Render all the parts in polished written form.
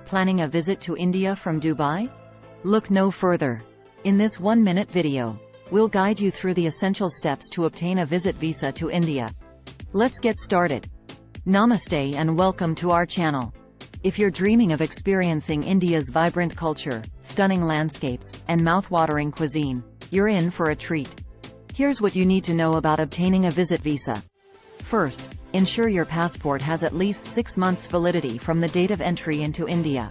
Planning a visit to India from Dubai? Look no further. In this 1-minute video, we'll guide you through the essential steps to obtain a visit visa to India. Let's get started. Namaste and welcome to our channel. If you're dreaming of experiencing India's vibrant culture, stunning landscapes, and mouth-watering cuisine, you're in for a treat. Here's what you need to know about obtaining a visit visa. First, ensure your passport has at least 6 months validity from the date of entry into India.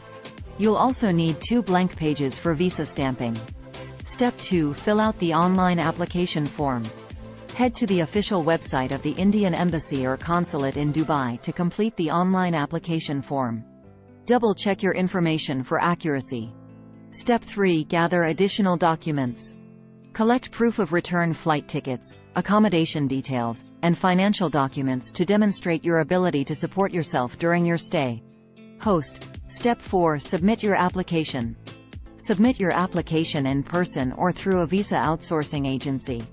You'll also need 2 blank pages for visa stamping. Step 2. Fill out the online application form. Head to the official website of the Indian Embassy or Consulate in Dubai to complete the online application form. Double-check your information for accuracy. Step 3. Gather additional documents. Collect proof of return flight tickets, accommodation details, and financial documents to demonstrate your ability to support yourself during your stay. Step 4. Submit your application. Submit your application in person or through a visa outsourcing agency.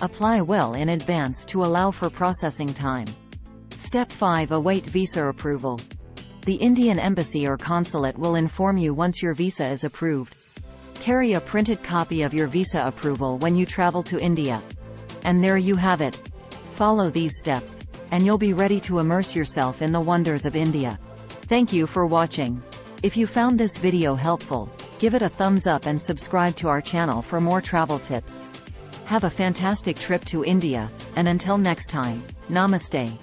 Apply well in advance to allow for processing time. Step 5. Await visa approval. The Indian Embassy or Consulate will inform you once your visa is approved. Carry a printed copy of your visa approval when you travel to India. And there you have it. Follow these steps, and you'll be ready to immerse yourself in the wonders of India. Thank you for watching. If you found this video helpful, give it a thumbs up and subscribe to our channel for more travel tips. Have a fantastic trip to India, and until next time, Namaste.